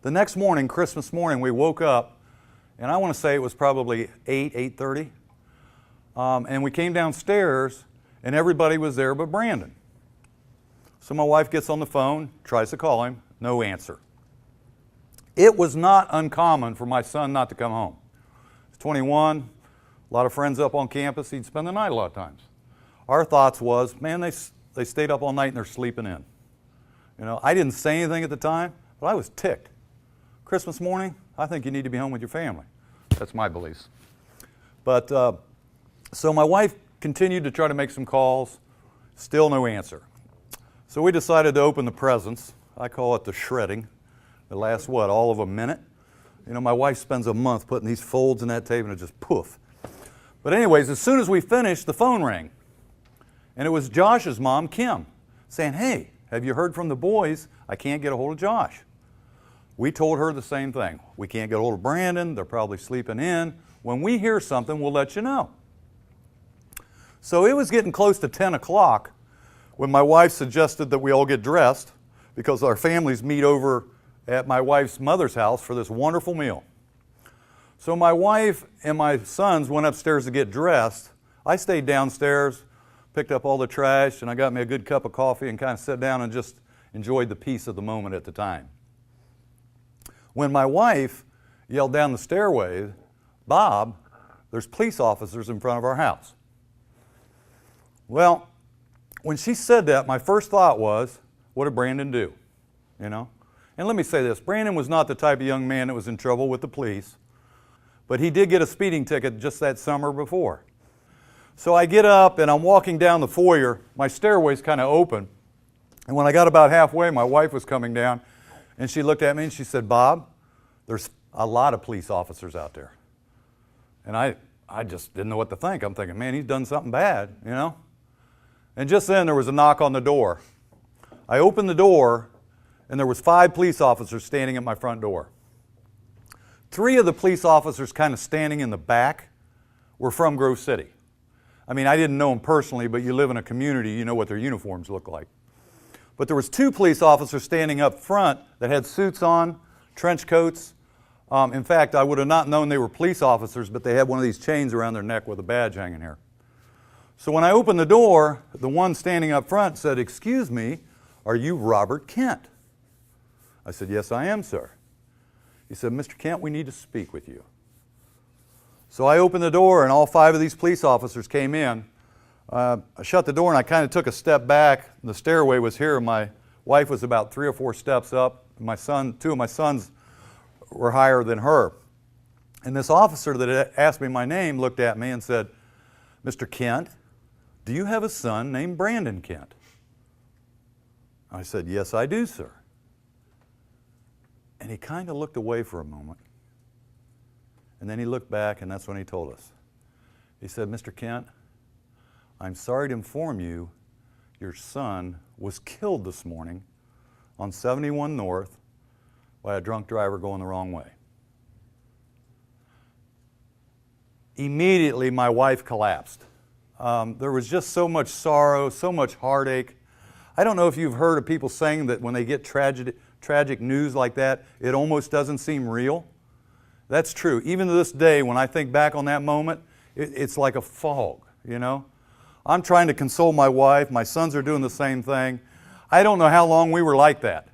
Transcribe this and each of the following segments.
The next morning, Christmas morning, we woke up, and I want to say it was probably 8:30, and we came downstairs, and everybody was there but Brandon. So my wife gets on the phone, tries to call him, no answer. It was not uncommon for my son not to come home. He's 21, a lot of friends up on campus, he'd spend the night a lot of times. Our thoughts was, man, they stayed up all night and they're sleeping in. You know, I didn't say anything at the time, but I was ticked. Christmas morning, I think you need to be home with your family. That's my beliefs. But so my wife continued to try to make some calls, still no answer. So we decided to open the presents. I call it the shredding. It lasts, what, all of a minute? You know, my wife spends a month putting these folds in that tape and it just poof. But anyways, as soon as we finished, the phone rang. And it was Josh's mom, Kim, saying, hey, have you heard from the boys? I can't get a hold of Josh. We told her the same thing. We can't get a hold of Brandon. They're probably sleeping in. When we hear something, we'll let you know. So it was getting close to 10 o'clock when my wife suggested that we all get dressed because our families meet over at my wife's mother's house for this wonderful meal. So my wife and my sons went upstairs to get dressed. I stayed downstairs, picked up all the trash, and I got me a good cup of coffee and kind of sat down and just enjoyed the peace of the moment at the time. When my wife yelled down the stairway, Bob, there's police officers in front of our house. Well, when she said that, my first thought was, what did Brandon do? You know? And let me say this, Brandon was not the type of young man that was in trouble with the police, but he did get a speeding ticket just that summer before. So I get up and I'm walking down the foyer, my stairway's kind of open, and when I got about halfway, my wife was coming down, and she looked at me and she said, Bob, there's a lot of police officers out there. And I just didn't know what to think. I'm thinking, man, he's done something bad, you know? And just then there was a knock on the door. I opened the door and there was 5 police officers standing at my front door. 3 of the police officers kind of standing in the back were from Grove City. I mean, I didn't know them personally, but you live in a community, you know what their uniforms look like. But there was 2 police officers standing up front that had suits on, trench coats. In fact, I would have not known they were police officers, but they had one of these chains around their neck with a badge hanging here. So when I opened the door, the one standing up front said, excuse me, are you Robert Kent? I said, yes, I am, sir. He said, Mr. Kent, we need to speak with you. So I opened the door and all 5 of these police officers came in. I shut the door and I kind of took a step back. The stairway was here. My wife was about 3 or 4 steps up. 2 of my sons were higher than her. And this officer that had asked me my name looked at me and said, Mr. Kent, do you have a son named Brandon Kent? I said, yes, I do, sir. And he kind of looked away for a moment. And then he looked back, and that's when he told us. He said, Mr. Kent, I'm sorry to inform you, your son was killed this morning on 71 North by a drunk driver going the wrong way. Immediately, my wife collapsed. There was just so much sorrow, so much heartache. I don't know if you've heard of people saying that when they get tragic news like that, it almost doesn't seem real. That's true. Even to this day, when I think back on that moment, it's like a fog, you know? I'm trying to console my wife. My sons are doing the same thing. I don't know how long we were like that.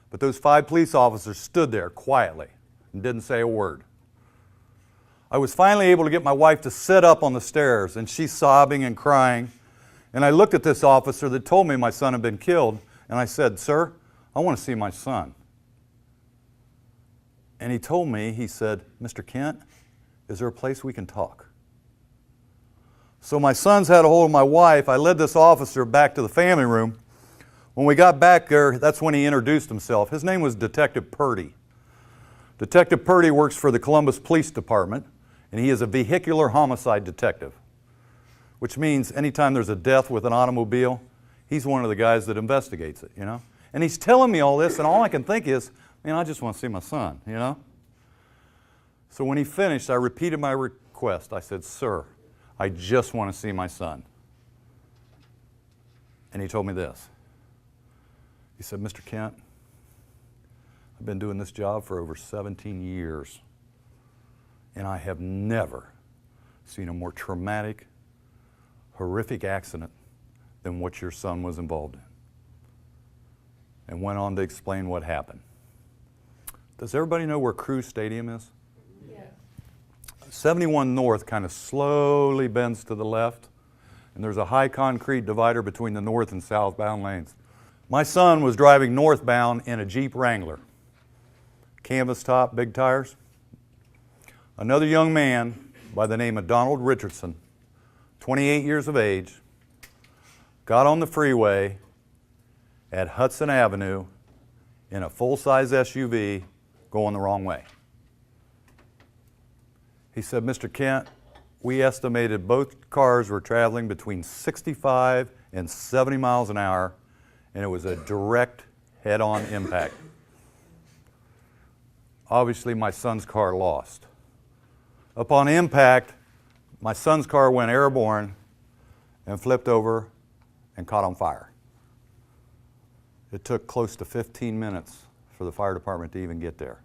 But those 5 police officers stood there quietly and didn't say a word. I was finally able to get my wife to sit up on the stairs, and she's sobbing and crying. And I looked at this officer that told me my son had been killed, and I said, sir, I want to see my son. And he told me, he said, Mr. Kent, is there a place we can talk? So my sons had a hold of my wife. I led this officer back to the family room. When we got back there, that's when he introduced himself. His name was Detective Purdy. Detective Purdy works for the Columbus Police Department, and he is a vehicular homicide detective, which means anytime there's a death with an automobile, he's one of the guys that investigates it, you know? And he's telling me all this, and all I can think is, man, I just want to see my son, you know? So when he finished, I repeated my request. I said, sir, I just want to see my son. And he told me this. He said, Mr. Kent, I've been doing this job for over 17 years, and I have never seen a more traumatic, horrific accident than what your son was involved in. And went on to explain what happened. Does everybody know where Crew Stadium is? Yeah. 71 North kind of slowly bends to the left, and there's a high concrete divider between the north and southbound lanes. My son was driving northbound in a Jeep Wrangler, canvas top, big tires. Another young man by the name of Donald Richardson, 28 years of age, got on the freeway at Hudson Avenue in a full-size SUV going the wrong way. He said, "Mr. Kent, we estimated both cars were traveling between 65 and 70 miles an hour, and it was a direct head-on impact." Obviously, my son's car lost. Upon impact, my son's car went airborne and flipped over and caught on fire. It took close to 15 minutes for the fire department to even get there.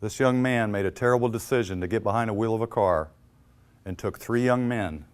This young man made a terrible decision to get behind the wheel of a car and took 3 young men